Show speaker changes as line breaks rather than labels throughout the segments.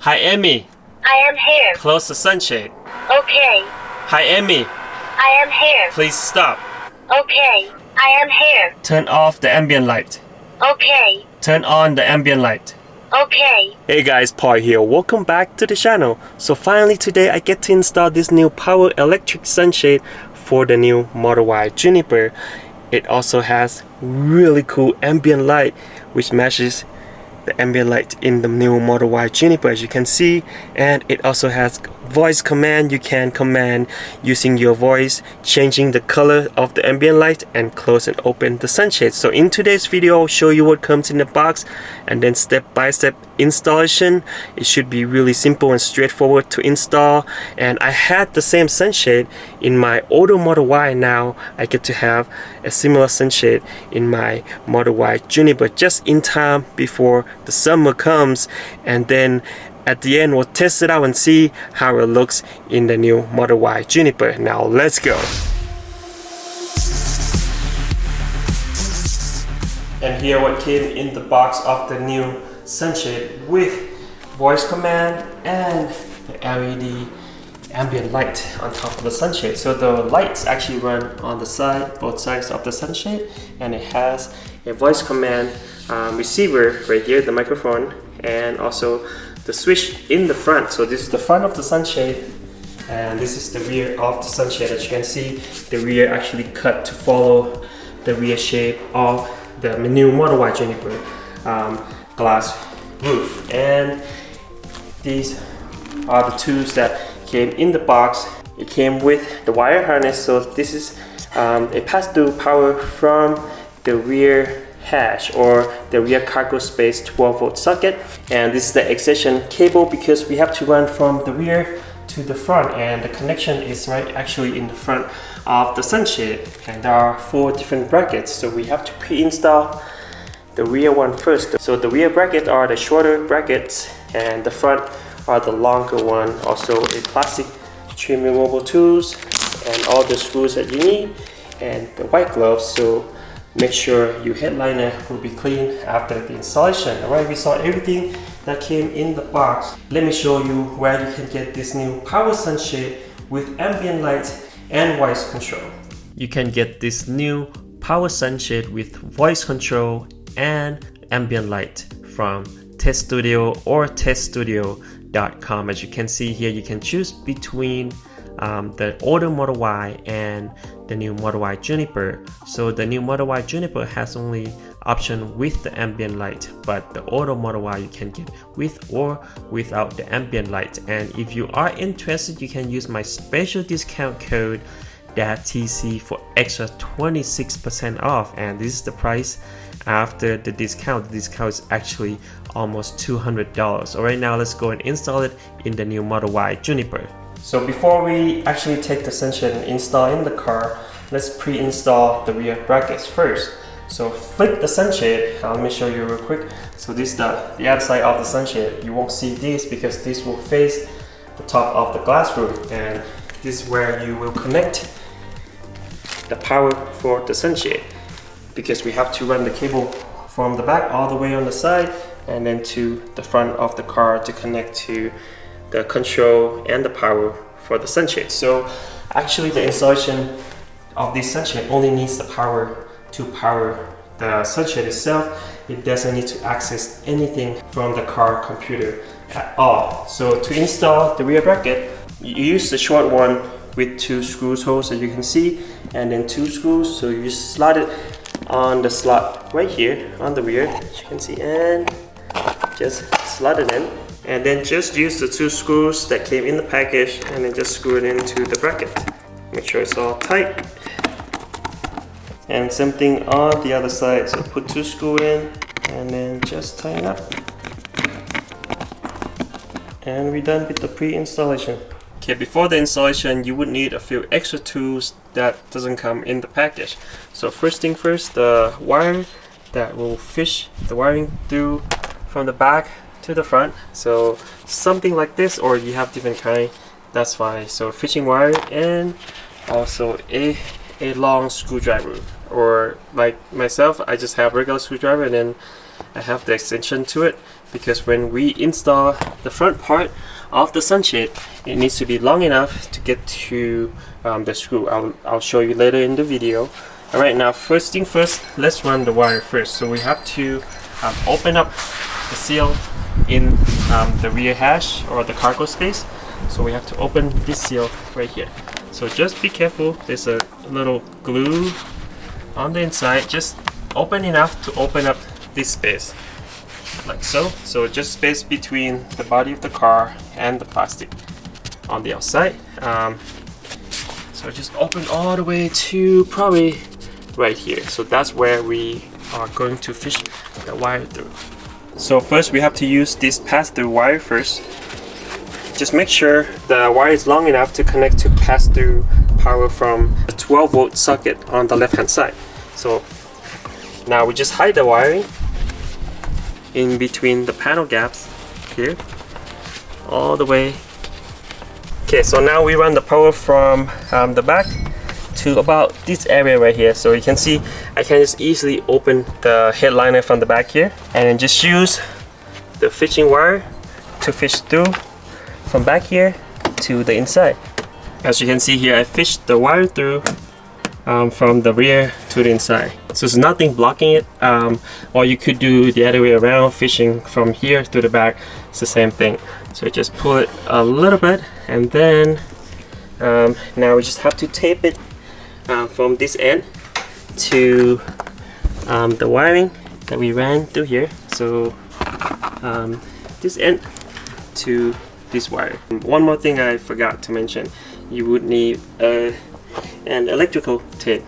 Hi, Amy.
I am here.
Close the sunshade.
Okay.
Hi, Amy.
I am here.
Please stop.
Okay. I am here.
Turn off the ambient light.
Okay.
Turn on the ambient light.
Okay.
Hey guys, Paul here. Welcome back to the channel. So finally today I get to install this new power electric sunshade for the new Model Y Juniper. It also has really cool ambient light which matches the ambient light in the new Model Y Juniper, as you can see, and it also has voice command. You can command using your voice, changing the color of the ambient light and close and open the sunshade. So in today's video I'll show you what comes in the box and then step-by-step installation. It should be really simple and straightforward to install, and I had the same sunshade in my older Model Y. Now I get to have a similar sunshade in my Model Y Juniper just in time before the summer comes, and then at the end we'll test it out and see how it looks in the new Model Y Juniper. Now let's go. And here what came in the box of the new sunshade with voice command and the LED ambient light on top of the sunshade. So the lights actually run on the side, both sides of the sunshade, and it has a voice command receiver right here, the microphone, and also the switch in the front. So this is the front of the sunshade and this is the rear of the sunshade. As you can see, the rear actually cut to follow the rear shape of the new Model Y Juniper glass roof. And these are the tools that came in the box. It came with the wire harness. So this is a pass-through power from the rear hatch or the rear cargo space 12-volt socket, and this is the extension cable because we have to run from the rear to the front, and the connection is right actually in the front of the sunshade. And there are 4 different brackets, so we have to pre-install the rear one first. So the rear bracket are the shorter brackets and the front are the longer one. Also a plastic trim removal tools and all the screws that you need and the white gloves. So make sure your headliner will be clean after the installation. Alright, we saw everything that came in the box. Let me show you where you can get this new power sunshade with ambient light and voice control. You can get this new power sunshade with voice control and ambient light from Test Studio or teststudio.com. As you can see here, you can choose between the older Model Y and the new Model Y Juniper. So the new Model Y Juniper has only option with the ambient light, but the older Model Y you can get with or without the ambient light. And if you are interested, you can use my special discount code TC for extra 26% off, and this is the price after the discount. The discount is actually almost $200. Alright, now let's go and install it in the new Model Y Juniper. So before we actually take the sunshade and install in the car, let's pre-install the rear brackets first. So flip the sunshade. Let me show you real quick. So this is the outside of the sunshade. You won't see this because this will face the top of the glass roof, and this is where you will connect the power for the sunshade, because we have to run the cable from the back all the way on the side and then to the front of the car to connect to the control and the power for the sunshade. So actually the installation of this sunshade only needs the power to power the sunshade itself. It doesn't need to access anything from the car computer at all. So to install the rear bracket, you use the short one with 2 screw holes, as you can see, and then 2 screws. So you just slide it on the slot right here on the rear, as you can see, and just slide it in. And then just use the 2 screws that came in the package and then just screw it into the bracket. Make sure it's all tight. And same thing on the other side. So put 2 screws in and then just tighten up. And we're done with the pre-installation. Okay, before the installation, you would need a few extra tools that doesn't come in the package. So first thing first, the wire that will fish the wiring through from the back to the front. So something like this, or you have different kind, that's fine. So fishing wire, and also a long screwdriver, or like myself, I just have regular screwdriver and then I have the extension to it. because when we install the front part of the sunshade, it needs to be long enough to get to the screw. I'll show you later in the video. Alright, now first thing first, let's run the wire first. So we have to open up the seal in the rear hash or the cargo space. So we have to open this seal right here. So just be careful, there's a little glue on the inside. Just open enough to open up this space, like so. So just space between the body of the car and the plastic on the outside. So just open all the way to probably right here. So that's where we are going to fish the wire through. So first we have to use this pass-through wire first. Just make sure the wire is long enough to connect to pass-through power from a 12-volt socket on the left-hand side. So now we just hide the wiring in between the panel gaps here, all the way. Okay, so now we run the power from the back to about this area right here. So you can see I can just easily open the headliner from the back here, and then just use the fishing wire to fish through from back here to the inside. As you can see here, I fished the wire through from the rear to the inside. So there's nothing blocking it, or you could do the other way around, fishing from here to the back. It's the same thing. So just pull it a little bit, and then now we just have to tape it from this end to the wiring that we ran through here. So this end to this wire. One more thing I forgot to mention, you would need an electrical tape.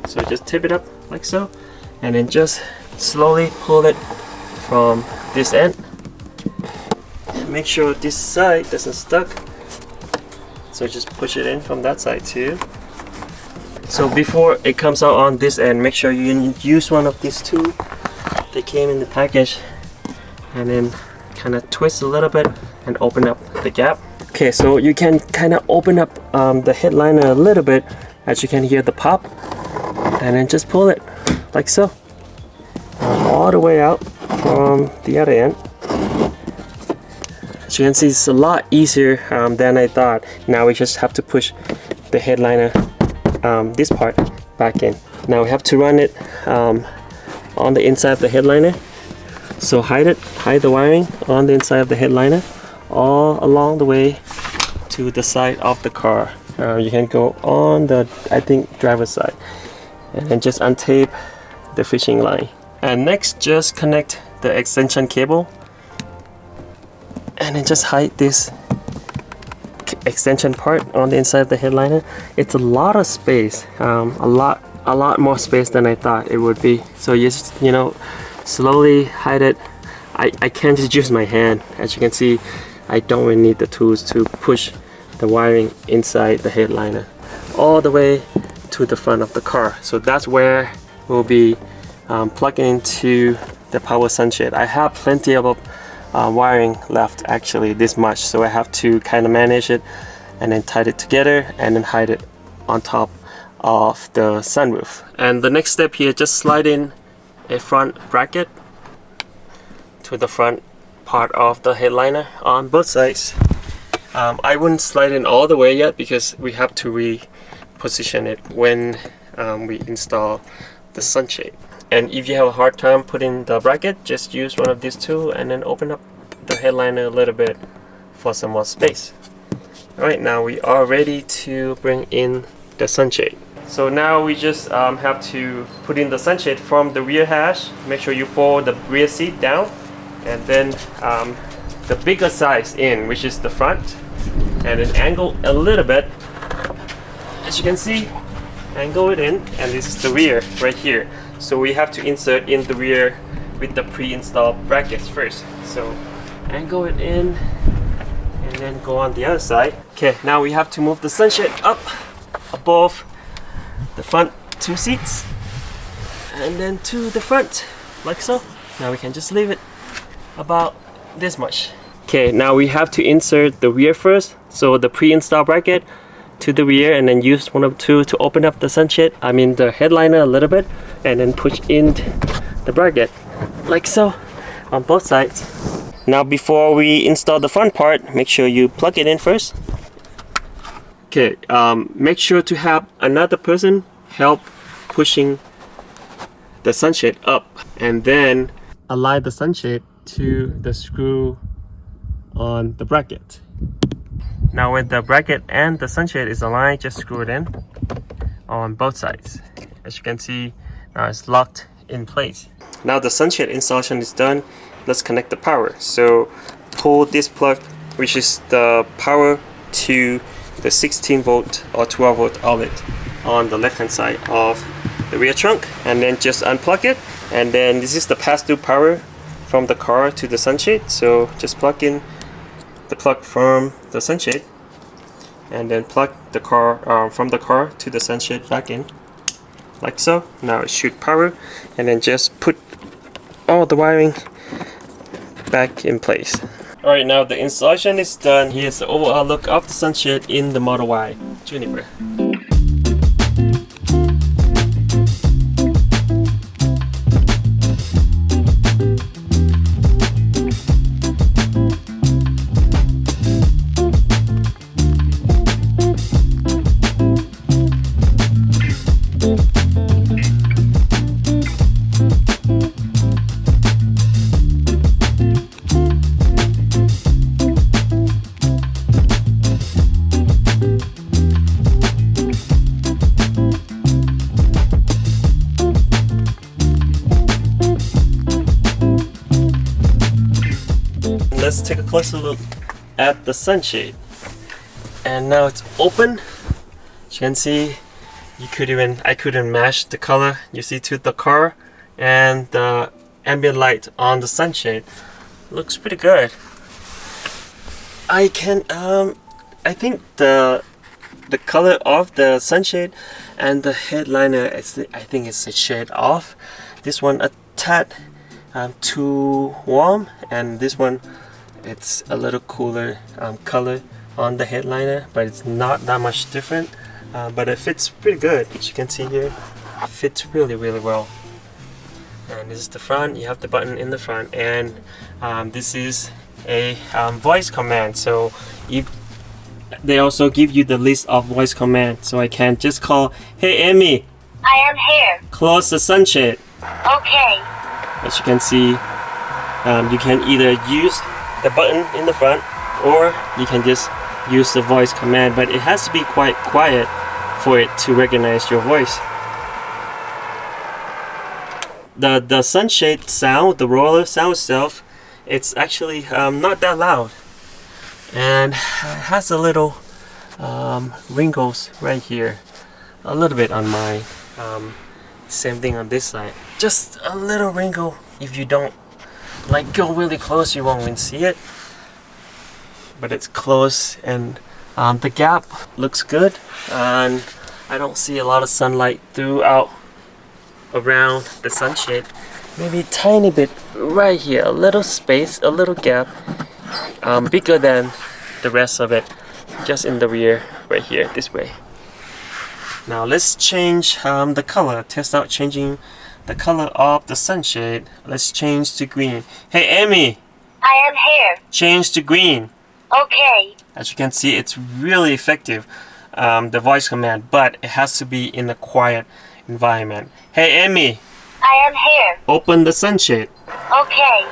So just tape it up like so, and then just slowly pull it from this end. Make sure this side doesn't stuck, so just push it in from that side too. So before it comes out on this end, make sure you use one of these two. They came in the package, and then kind of twist a little bit and open up the gap. Okay, so you can kind of open up the headliner a little bit, as you can hear the pop, and then just pull it like so, all the way out from the other end. As you can see, it's a lot easier than I thought. Now we just have to push the headliner, this part, back in. Now we have to run it on the inside of the headliner. So hide the wiring on the inside of the headliner all along the way to the side of the car. You can go on the, I think, driver's side, and then just untape the fishing line. And next, just connect the extension cable, and then just hide this extension part on the inside of the headliner. It's a lot of space, a lot more space than I thought it would be. So you just, slowly hide it. I can't just use my hand. As you can see, I don't really need the tools to push the wiring inside the headliner all the way to the front of the car. So that's where we'll be plugging into the power sunshade. I have plenty of wiring left, actually this much, so I have to kind of manage it and then tie it together and then hide it on top of the sunroof. And the next step here, just slide in a front bracket to the front part of the headliner on both sides. I wouldn't slide in all the way yet because we have to reposition it when we install the sunshade. And if you have a hard time putting the bracket, just use one of these two and then open up the headliner a little bit for some more space. Alright, now we are ready to bring in the sunshade. So now we just have to put in the sunshade from the rear hash. Make sure you fold the rear seat down, and then the bigger size in, which is the front, and then angle a little bit. As you can see, angle it in, and this is the rear right here. So we have to insert in the rear with the pre-installed brackets first. So angle it in and then go on the other side. Okay, now we have to move the sunshade up above the front two seats and then to the front like so. Now we can just leave it about this much. Okay, now we have to insert the rear first. So the pre-installed bracket to the rear, and then use one of two to open up the sunshade, the headliner a little bit, and then push in the bracket like so on both sides. Now before we install the front part, make sure you plug it in first. Okay, make sure to have another person help pushing the sunshade up, and then align the sunshade to the screw on the bracket. Now when the bracket and the sunshade is aligned, just screw it in on both sides. As you can see, now it's locked in place. Now the sunshade installation is done. Let's connect the power. So pull this plug, which is the power to the 16 volt or 12 volt outlet on the left hand side of the rear trunk, and then just unplug it. And then this is the pass-through power from the car to the sunshade. So just plug in the plug from the sunshade, and then plug the car from the car to the sunshade back in, like so. Now it should power, and then just put all the wiring back in place. Alright, now the installation is done. Here's the overall look of the sunshade in the Model Y Juniper. Let's take a closer look at the sunshade. And now it's open. As you can see, I couldn't match the color you see to the car, and the ambient light on the sunshade looks pretty good. I think the color of the sunshade and the headliner, I think it's a shade off. This one a tad too warm, and this one it's a little cooler color on the headliner, but it's not that much different. But it fits pretty good. As you can see here, it fits really well. And this is the front. You have the button in the front, and this is a voice command. So if they also give you the list of voice commands, so I can just call, "Hey Amy,
I am here.
close the sunshade."
Okay.
As you can see, you can either use the button in the front, or you can just use the voice command, but it has to be quite quiet for it to recognize your voice. The sunshade sound, the roller sound itself, it's actually not that loud, and it has a little wrinkles right here, a little bit on mine. Same thing on this side, just a little wrinkle. If you don't go really close, you won't even see it, but it's close, and the gap looks good, and I don't see a lot of sunlight throughout around the sunshade. Maybe a tiny bit right here, a little space, a little gap, bigger than the rest of it, just in the rear right here, this way. Now let's change the color, test out changing the color of the sunshade. Let's change to green. Hey Amy,
I am here.
change to green.
Okay.
As you can see, it's really effective, the voice command, but it has to be in a quiet environment. Hey Amy,
I am here.
open the sunshade.
Okay.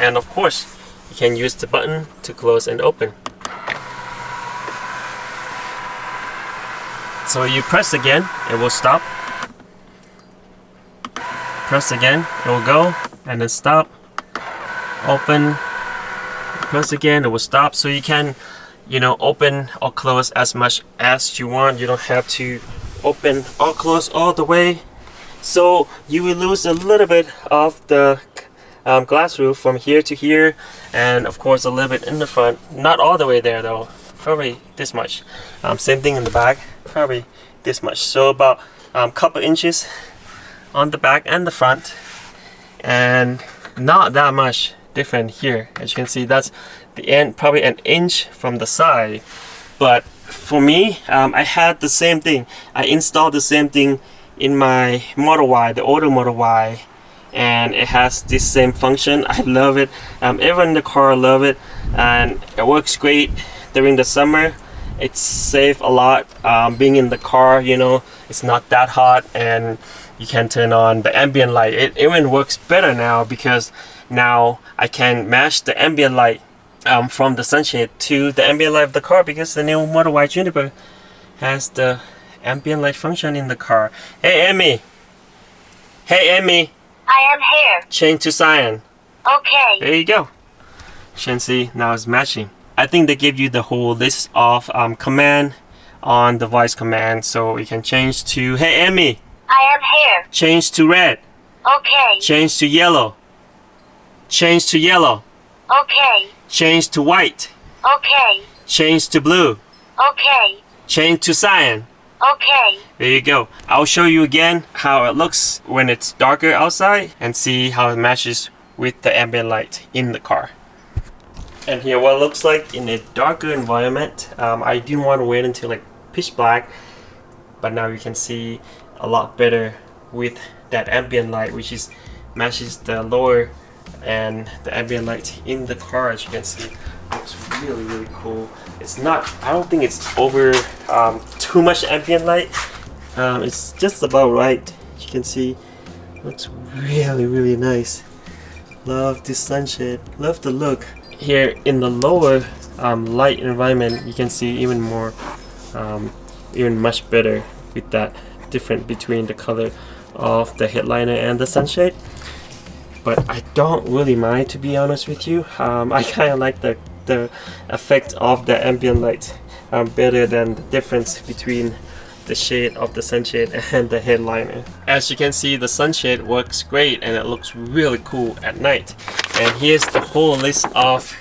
And of course, you can use the button to close and open. So you press again, it will stop. Press again, it will go, and then stop. Open. Press again, it will stop. So you can, open or close as much as you want. You don't have to open or close all the way. So you will lose a little bit of the glass roof from here to here, and of course a little bit in the front. Not all the way there though, probably this much. Same thing in the back, probably this much. So about a couple inches on the back and the front, and not that much different here. As you can see, that's the end, probably an inch from the side, but for me, I had the same thing. I installed the same thing in my Model Y, the older Model Y, and it has this same function. I love it. Everyone in the car love it, and it works great during the summer. It's safe a lot. Being in the car, you know, it's not that hot, and you can turn on the ambient light. It even works better now because now I can match the ambient light from the sunshade to the ambient light of the car, because the new Model Y Juniper has the ambient light function in the car. Hey Amy! Hey Amy!
I am here.
Change to cyan.
Okay.
There you go. You can see now it's matching. I think they give you the whole list of command on the voice command, so you can change to, hey Amy!
I am here.
Change to red.
Okay.
Change to yellow. Change to yellow.
Okay.
Change to white.
Okay.
Change to blue.
Okay.
Change to cyan.
Okay.
There you go. I'll show you again how it looks when it's darker outside and see how it matches with the ambient light in the car. And here what it looks like in a darker environment. I didn't want to wait until like pitch black, but now you can see a lot better with that ambient light, which is matches the lower and the ambient light in the car. As you can see, looks really cool. It's not, I don't think it's over too much ambient light. It's just about right. As you can see, looks really nice. Love this sunshade, love the look. Here in the lower light environment, you can see even more, even much better with that difference between the color of the headliner and the sunshade. But I don't really mind, to be honest with you. I kind of like the effect of the ambient light better than the difference between the shade of the sunshade and the headliner. As you can see, the sunshade works great and it looks really cool at night. And here's the whole list of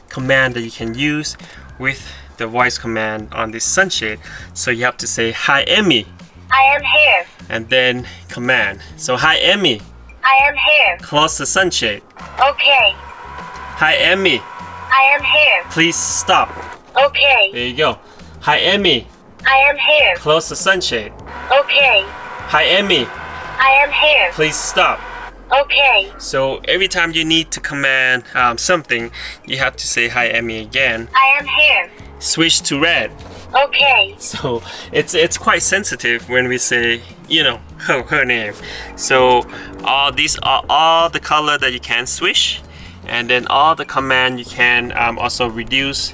command that you can use with the voice command on this sunshade. So you have to say, hi Emmy.
I am here.
And then command. So hi Emmy.
I am here.
Close the sunshade.
Okay.
Hi Emmy.
I am here.
Please stop.
Okay.
There you go. Hi Emmy.
I am here.
Close the sunshade.
Okay.
Hi Emmy.
I am here.
Please stop.
Okay.
So every time you need to command something, you have to say hi Emmy again.
I am here.
Switch to red.
Okay.
So it's quite sensitive when we say, you know, her name. So all these are all the color that you can switch, and then all the command you can also reduce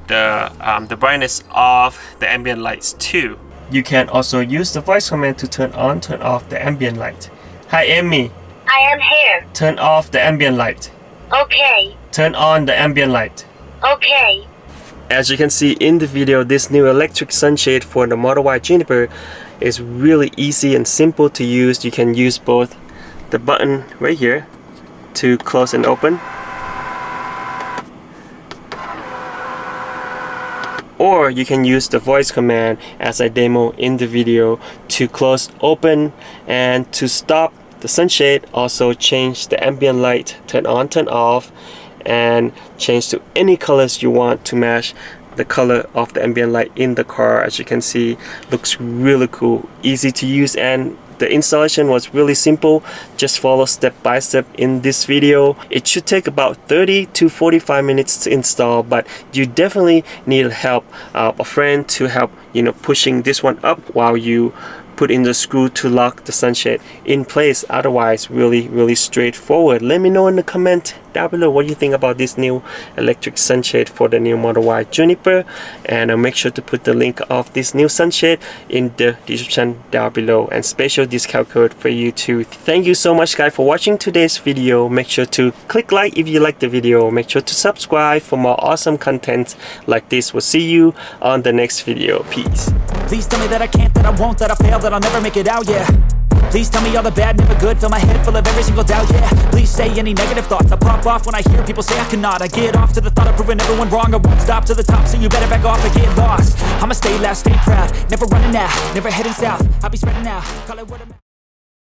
the brightness of the ambient lights too. You can also use the voice command to turn on, turn off the ambient light. Hi Emmy.
I am here.
Turn off the ambient light.
Okay.
Turn on the ambient light.
Okay.
As you can see in the video, this new electric sunshade for the Model Y Juniper is really easy and simple to use. You can use both the button right here to close and open, or you can use the voice command as I demo in the video to close, open, and to stop the sunshade. Also change the ambient light, turn on, turn off, and change to any colors you want to match the color of the ambient light in the car. As you can see, looks really cool, easy to use, and the installation was really simple. Just follow step by step in this video. It should take about 30 to 45 minutes to install, but you definitely need help, a friend to help, you know, pushing this one up while you put in the screw to lock the sunshade in place. Otherwise, really straightforward. Let me know in the comment down below what you think about this new electric sunshade for the new Model Y Juniper, and I'll make sure to put the link of this new sunshade in the description down below, and special discount code for you too. Thank you so much guys for watching today's video. Make sure to click like if you like the video. Make sure to subscribe for more awesome content like this. We'll see you on the next video. Peace.
Please tell me that I can't, that I won't, that I fail, that I'll never make it out, yeah. Please tell me all the bad, never good, fill my head full of every single doubt, yeah. Please say any negative thoughts, I pop off when I hear people say I cannot. I get off to the thought of proving everyone wrong. I won't stop to the top, so you better back off and get lost. I'ma stay loud, stay proud, never running out, never heading south. I'll be spreading out, call it word of mouth.